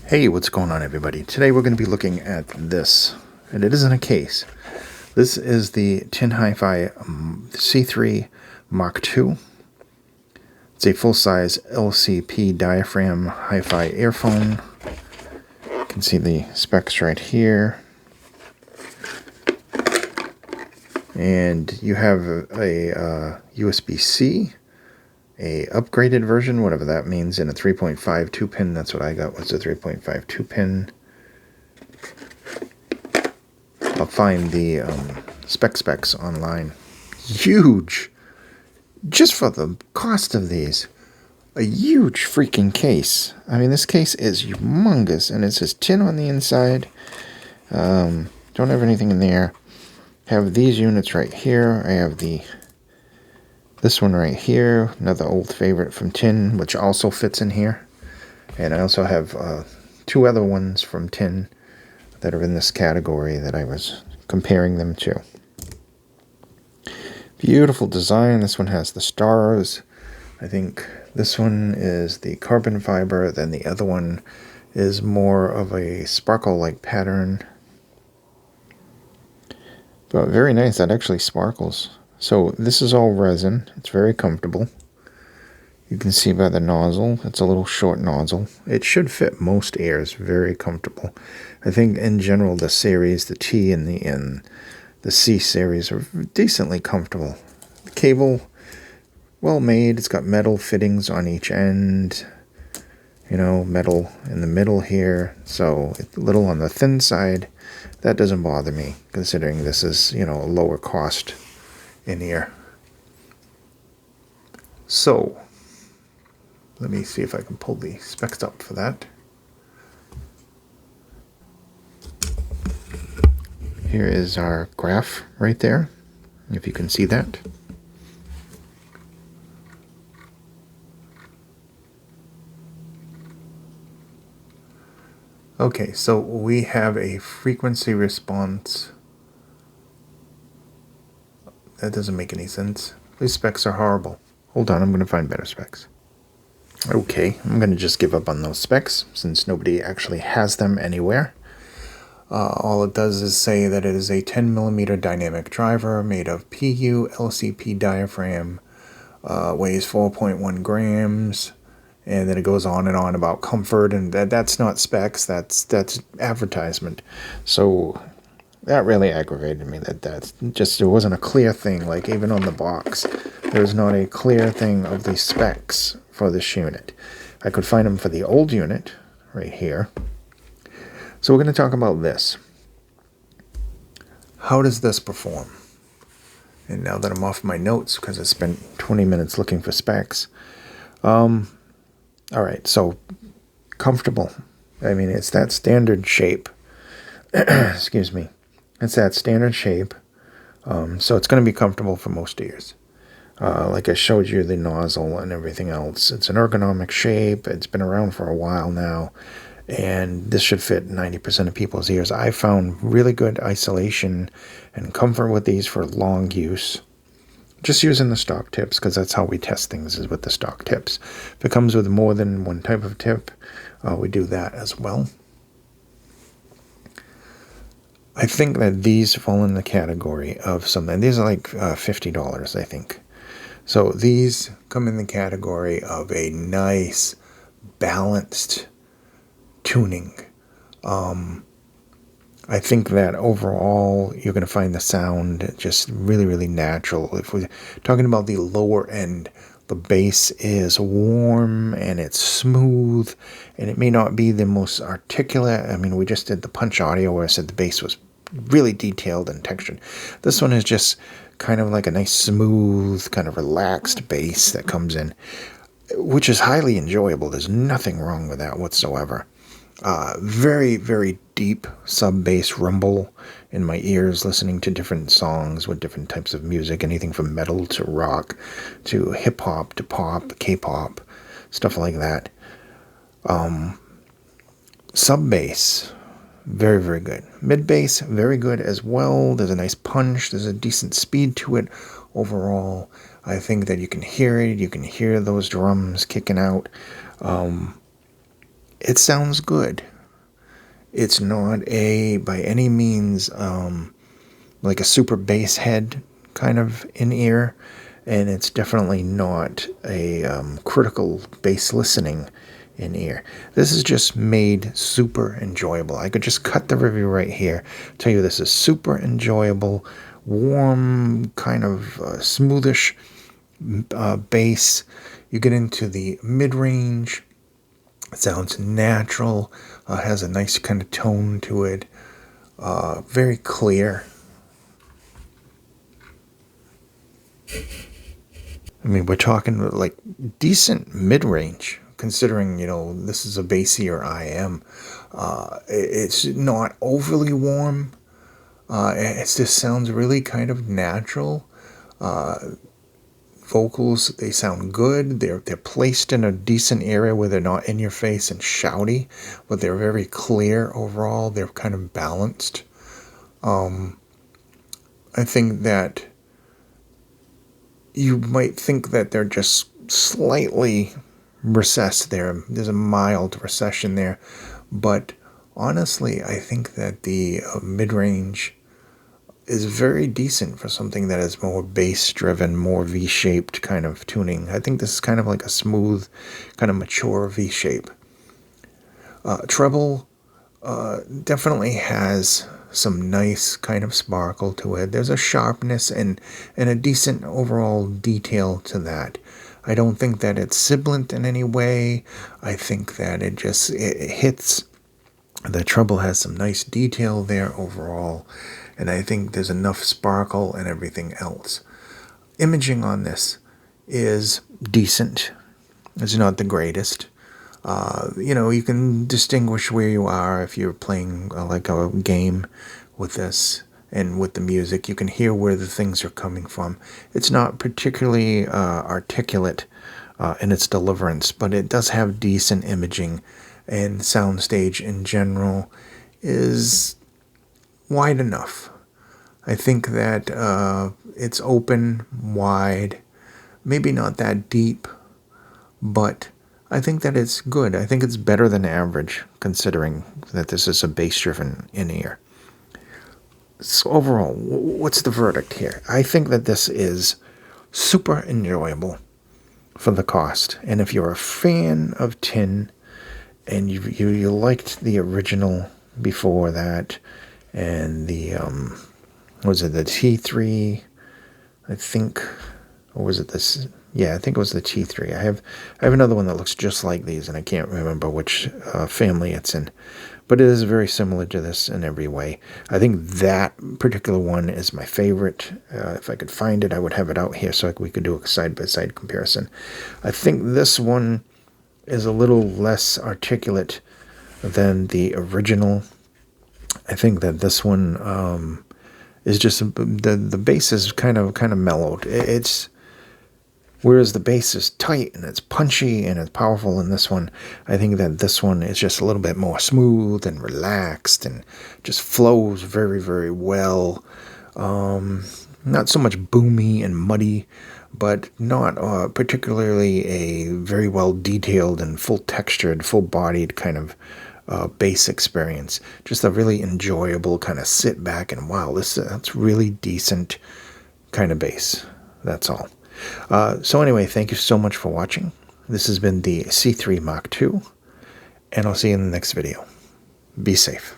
Hey, what's going on, everybody? Today we're going to be looking at this, and it isn't a case. This is the TinHIFI C3 MKII. It's a full-size LCP diaphragm hi-fi earphone. You can see the specs right here. And you have a USB-C, a upgraded version, whatever that means, and a 3.52 pin. That's what I got, was a 3.52 pin. I'll find the specs online. Huge! Just for the cost of these. A huge freaking case. I mean, this case is humongous, and it says tin on the inside. Don't have anything in there. Have these units right here. I have this one right here, another old favorite from Tin, which also fits in here. And I also have two other ones from Tin that are in this category that I was comparing them to. Beautiful design. This one has the stars. I think this one is the carbon fiber, then the other one is more of a sparkle-like pattern. But very nice, that actually sparkles. So this is all resin. It's very comfortable. You can see by the nozzle, it's a little short nozzle. It should fit most ears, very comfortable. I think in general the series, the T and the C series are decently comfortable. The cable, well made. It's got metal fittings on each end. You know, metal in the middle here. So it's a little on the thin side. That doesn't bother me, considering this is, you know, a lower cost in-ear. So, let me see if I can pull the specs up for that. Here is our graph right there, if you can see that. Okay, so we have a frequency response. That doesn't make any sense. These specs are horrible. Hold on, I'm going to find better specs. Okay, I'm going to just give up on those specs since nobody actually has them anywhere. All it does is say that it is a 10mm dynamic driver made of PU LCP diaphragm, weighs 4.1 grams, and then it goes on and on about comfort, and that's not specs, that's advertisement. So that really aggravated me, that's just, it wasn't a clear thing. Like even on the box, there's not a clear thing of the specs for this unit. I could find them for the old unit right here. So we're going to talk about this. How does this perform? And now that I'm off my notes because I spent 20 minutes looking for specs. Alright, so comfortable. I mean, it's that standard shape. Excuse me. It's that standard shape. So it's going to be comfortable for most ears. Like I showed you the nozzle and everything else. It's an ergonomic shape. It's been around for a while now. And this should fit 90% of people's ears. I found really good isolation and comfort with these for long use. Just using the stock tips, because that's how we test things, is with the stock tips. If it comes with more than one type of tip, we do that as well. I think that these fall in the category of something. These are like $50, I think. So these come in the category of a nice, balanced tuning. I think that overall you're going to find the sound just really, really natural. If we're talking about the lower end, the bass is warm and it's smooth, and it may not be the most articulate. I mean, we just did the Punch audio where I said the bass was really detailed and textured. This one is just kind of like a nice, smooth, kind of relaxed bass that comes in, which is highly enjoyable. There's nothing wrong with that whatsoever. Very, very deep sub-bass rumble in my ears, listening to different songs with different types of music, anything from metal to rock to hip-hop to pop, K-pop, stuff like that. Sub-bass, very, very good. Mid-bass, very good as well. There's a nice punch. There's a decent speed to it overall. I think that you can hear it. You can hear those drums kicking out. It sounds good. It's not by any means like a super bass head kind of in-ear, and it's definitely not a critical bass listening in-ear. This is just made super enjoyable. I could just cut the review right here, tell you this is super enjoyable, warm, kind of smoothish bass. You get into the mid-range. It sounds natural, has a nice kind of tone to it, very clear. I mean, we're talking like decent mid-range, considering, this is a bassier IM. It's not overly warm. It just sounds really kind of natural. Vocals, they sound good. They're placed in a decent area where they're not in your face and shouty, but they're very clear overall. They're kind of balanced. I think that you might think that they're just slightly recessed there. There's a mild recession there. But honestly, I think that the mid-range is very decent for something that is more bass-driven, more V-shaped kind of tuning. I think this is kind of like a smooth, kind of mature V-shape. Treble definitely has some nice kind of sparkle to it. There's a sharpness and a decent overall detail to that. I don't think that it's sibilant in any way. I think that it hits. The treble has some nice detail there overall, and I think there's enough sparkle and everything else. Imaging on this is decent. It's not the greatest. You can distinguish where you are if you're playing like a game with this and with the music. You can hear where the things are coming from. It's not particularly articulate in its deliverance, but it does have decent imaging, and soundstage in general is wide enough. I think that it's open, wide, maybe not that deep, but I think that it's good. I think it's better than average, considering that this is a bass-driven in-ear. So overall, what's the verdict here? I think that this is super enjoyable for the cost. And if you're a fan of Tin, and you liked the original before that, and the, was it the T3, I think, or was it this? Yeah, I think it was the T3. I have another one that looks just like these, and I can't remember which family it's in. But it is very similar to this in every way. I think that particular one is my favorite. If I could find it, I would have it out here so we could do a side-by-side comparison. I think this one is a little less articulate than the original. I think that this one is just the bass is kind of mellowed. Whereas the bass is tight and it's punchy and it's powerful in this one, I think that this one is just a little bit more smooth and relaxed and just flows very, very well. Not so much boomy and muddy, but not particularly a very well detailed and full textured, full bodied kind of bass experience. Just a really enjoyable kind of sit back and wow, that's really decent kind of bass. That's all. So anyway, thank you so much for watching. This has been the C3 Mark II, and I'll see you in the next video. Be safe.